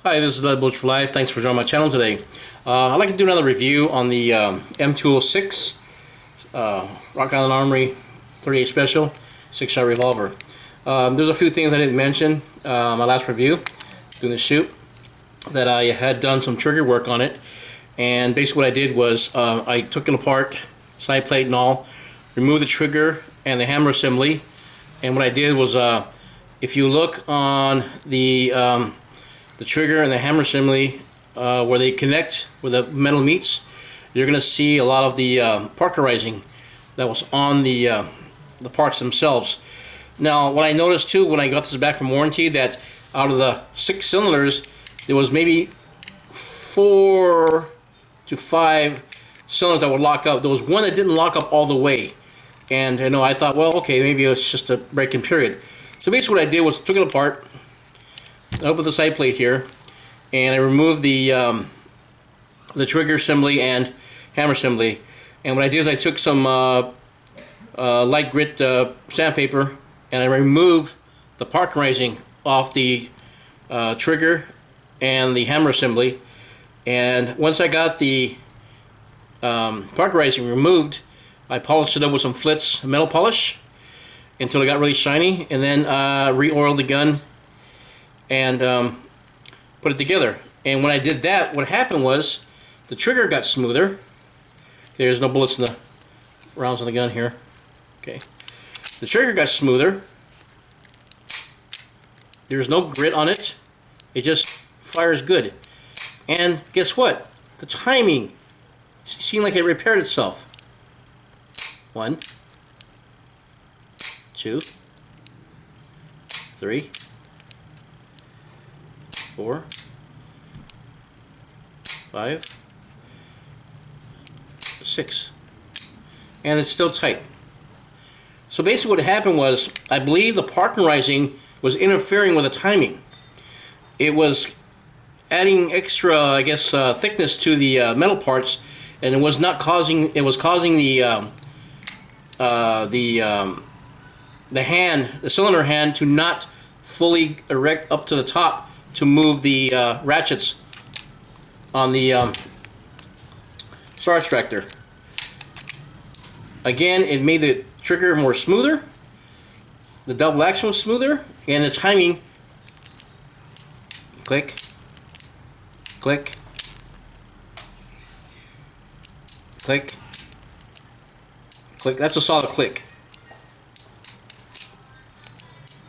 Hi, this is Lead Bullets for Life. Thanks for joining my channel today. I'd like to do another review on the M-206 Rock Island Armory 38 Special 6-shot revolver. There's a few things I didn't mention my last review doing the shoot, that I had done some trigger work on it, and basically what I did was I took it apart, side plate and all, removed the trigger and the hammer assembly, and what I did was if you look on the trigger and the hammer assembly where they connect, where the metal meets, you're going to see a lot of the parkerizing that was on the parts themselves. Now, what I noticed too when I got this back from warranty, that out of the 6 cylinders, there was maybe 4 to 5 cylinders that would lock up. There was one that didn't lock up all the way, and I thought, well, okay, maybe it was just a break-in period. So basically what I did was took it apart, opened the side plate here, and I removed the trigger assembly and hammer assembly. And what I did is I took some light grit sandpaper and I removed the parkerizing off the trigger and the hammer assembly. And once I got the parkerizing removed, I polished it up with some Flitz metal polish until it got really shiny, and then re-oiled the gun and put it together. And when I did that, what happened was the trigger got smoother. There's no bullets in the rounds on the gun here. Okay, the trigger got smoother. There's no grit on it. It just fires good. And guess what? The timing seemed like it repaired itself. 1, 2, 3, 4, 5, 6, and it's still tight. So basically what happened was, I believe the parkerizing was interfering with the timing. It was adding extra, I guess, thickness to the metal parts, and it was not causing. It was causing the cylinder hand to not fully erect up to the top to move the ratchets on the star extractor. Again, it made the trigger more smoother, the double action was smoother, and the timing, click, click, click, click. That's a solid click.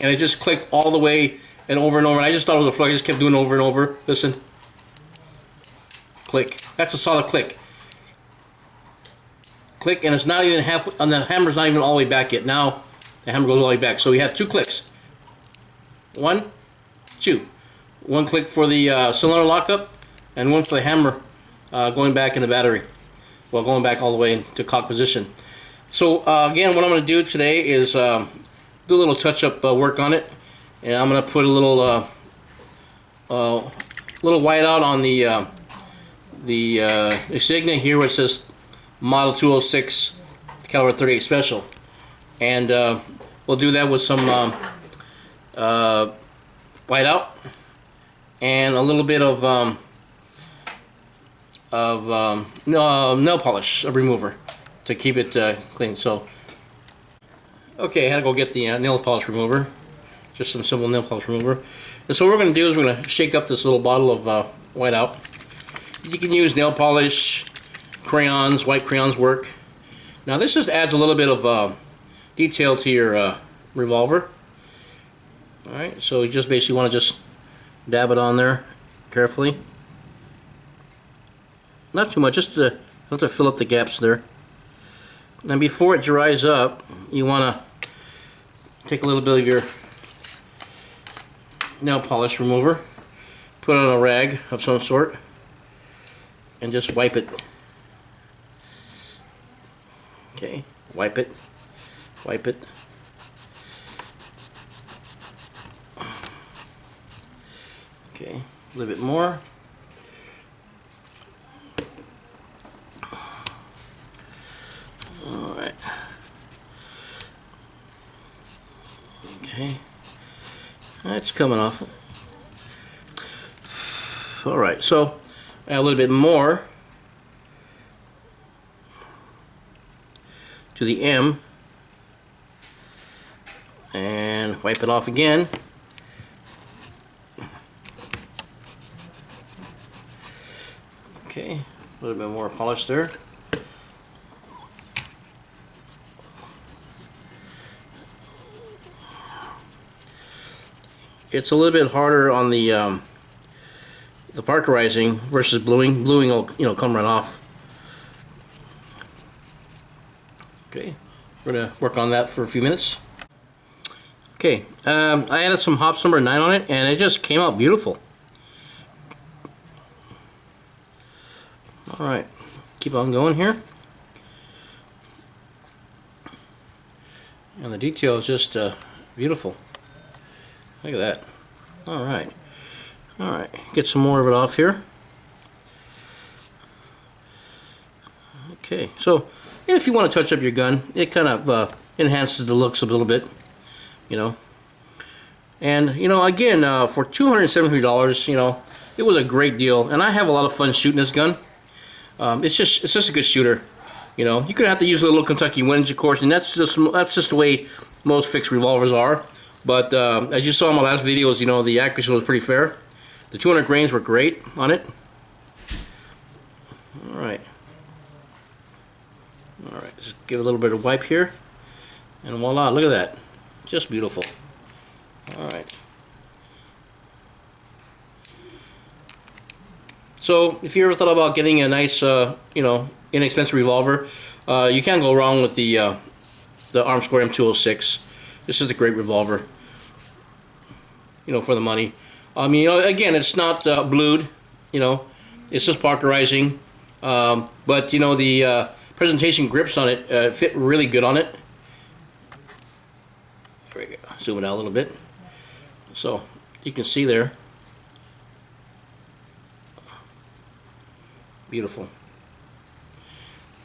And it just clicked all the way and over and over. And I just thought it was a fluke. I just kept doing it over and over. Listen. Click. That's a solid click. Click, and it's not even half, and the hammer's not even all the way back yet. Now the hammer goes all the way back. So we have 2 clicks. 1, 2. 1 click for the cylinder lockup, and 1 for the hammer going back in the battery. Well, going back all the way into cock position. So again, what I'm going to do today is do a little touch-up work on it, and I'm going to put a little whiteout on the insignia here, where it says Model 206 Caliber 38 Special, and we'll do that with some whiteout and a little bit of nail polish remover to keep it clean. So, okay, I had to go get the nail polish remover, just some simple nail polish remover. And so what we're going to do is we're going to shake up this little bottle of whiteout. You can use nail polish, crayons, white crayons work. Now this just adds a little bit of detail to your revolver. Alright, so you just basically want to just dab it on there carefully. Not too much, just to fill up the gaps there. Now before it dries up, you want to take a little bit of your nail polish remover, put it on a rag of some sort, and just wipe it. Okay, wipe it, wipe it. Okay, a little bit more. All right. Okay, that's coming off. enough. Alright, so add a little bit more to the M and wipe it off again. Okay, a little bit more polish there. It's a little bit harder on the parkerizing versus bluing. Bluing will come right off. Okay, we're gonna work on that for a few minutes. Okay, I added some hops number 9 on it, and it just came out beautiful. All right, keep on going here, and the detail is just beautiful. Look at that. All right, get some more of it off here. Okay, so if you want to touch up your gun, it kind of enhances the looks a little bit, you know. And you know, again, for $273, you know, it was a great deal, and I have a lot of fun shooting this gun. It's just a good shooter, you know. You're gonna have to use a little Kentucky winch, of course, and that's just the way most fixed revolvers are. But as you saw in my last videos, you know, the accuracy was pretty fair. The 200 grains were great on it. All right, just give it a little bit of wipe here, and voila! Look at that, just beautiful. All right. So if you ever thought about getting a nice, you know, inexpensive revolver, you can't go wrong with the Armscore M-206. This is a great revolver, you know, for the money. I mean, you know, again, it's not blued, you know, it's just parkerizing, but you know, the presentation grips on it fit really good on it. There we go. Zoom it out a little bit, so you can see there. Beautiful.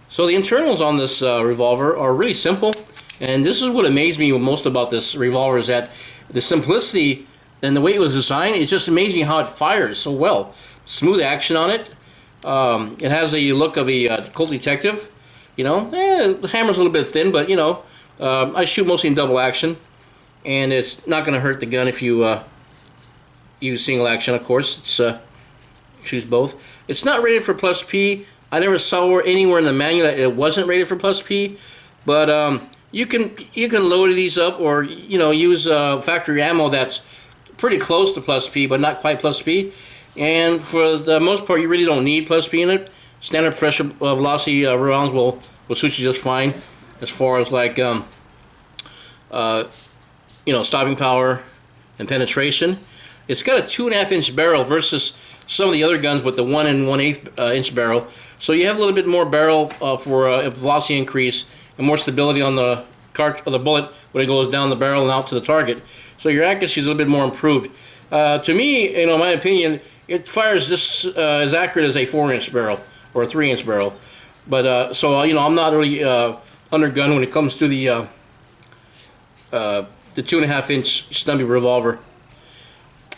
So the internals on this revolver are really simple, and this is what amazed me most about this revolver, is that the simplicity and the way it was designed. It's just amazing how it fires so well. Smooth action on it. It has a look of a Colt Detective. You know, the hammer's a little bit thin, but you know, I shoot mostly in double action, and it's not going to hurt the gun if you use single action. Of course, it's shoots both. It's not rated for plus P. I never saw anywhere in the manual that it wasn't rated for plus P, but you can load these up, or you know, use factory ammo that's pretty close to plus P, but not quite plus P. And for the most part, you really don't need plus P in it. Standard pressure velocity rounds will suit you just fine, as far as like you know, stopping power and penetration. It's got a 2.5-inch barrel versus some of the other guns with the 1 1/8 inch barrel. So you have a little bit more barrel for a velocity increase and more stability on the bullet when it goes down the barrel and out to the target. So your accuracy is a little bit more improved. To me, you know, in my opinion, it fires just as accurate as a 4-inch barrel or a 3-inch barrel. But so you know, I'm not really under gun when it comes to the 2.5-inch stubby revolver.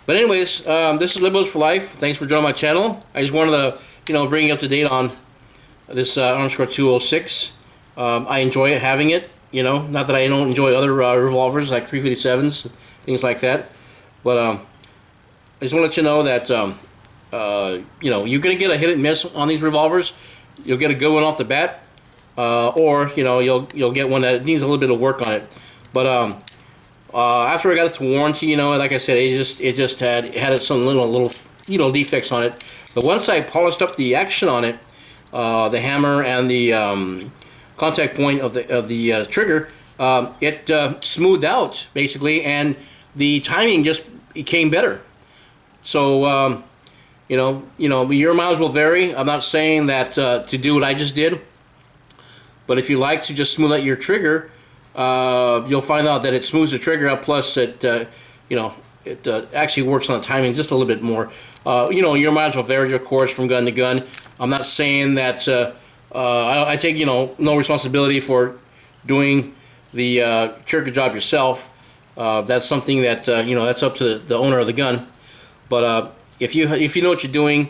But anyways, this is Libos for Life. Thanks for joining my channel. I just wanted to, you know, bring you up to date on this Armscore 206. I enjoy having it. You know, not that I don't enjoy other revolvers like 357s, things like that. But I just want to let you know that you know, you're gonna get a hit and miss on these revolvers. You'll get a good one off the bat, or you know, you'll get one that needs a little bit of work on it. But after I got it to warranty, you know, like I said, it just had some little you know, defects on it. But once I polished up the action on it, the hammer and the contact point of the trigger, it smoothed out basically, and the timing just became better. So you know, your miles will vary. I'm not saying that to do what I just did, but if you like to just smooth out your trigger, you'll find out that it smooths the trigger out. Plus, it you know, it actually works on the timing just a little bit more. You know, your miles will vary, of course, from gun to gun. I'm not saying that I take, you know, no responsibility for doing the trigger job yourself. That's something that you know, that's up to the owner of the gun. But if you know what you're doing,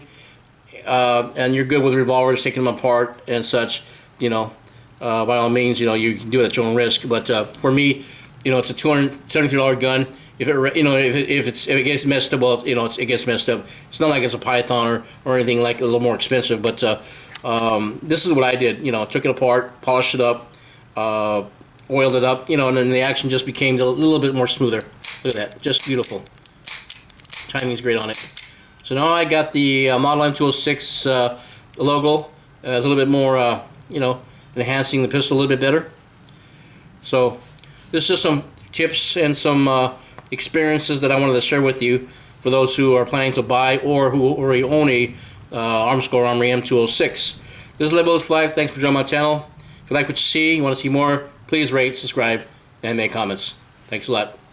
and you're good with revolvers, taking them apart and such, you know, by all means, you know, you can do it at your own risk. But for me, you know, it's a $273 gun. If it, you know, if it gets messed up, well, you know, it gets messed up. It's not like it's a Python or anything like a little more expensive. But this is what I did. You know, took it apart, polished it up, oiled it up, you know, and then the action just became a little bit more smoother. Look at that, just beautiful. Timing's great on it. So now I got the Model M-206 logo. It's a little bit more, you know, enhancing the pistol a little bit better. So this is just some tips and some experiences that I wanted to share with you for those who are planning to buy or who already own a Armscore Armory M-206. This is Level5. Thanks for joining my channel. If you like what you see, you want to see more, please rate, subscribe, and make comments. Thanks a lot.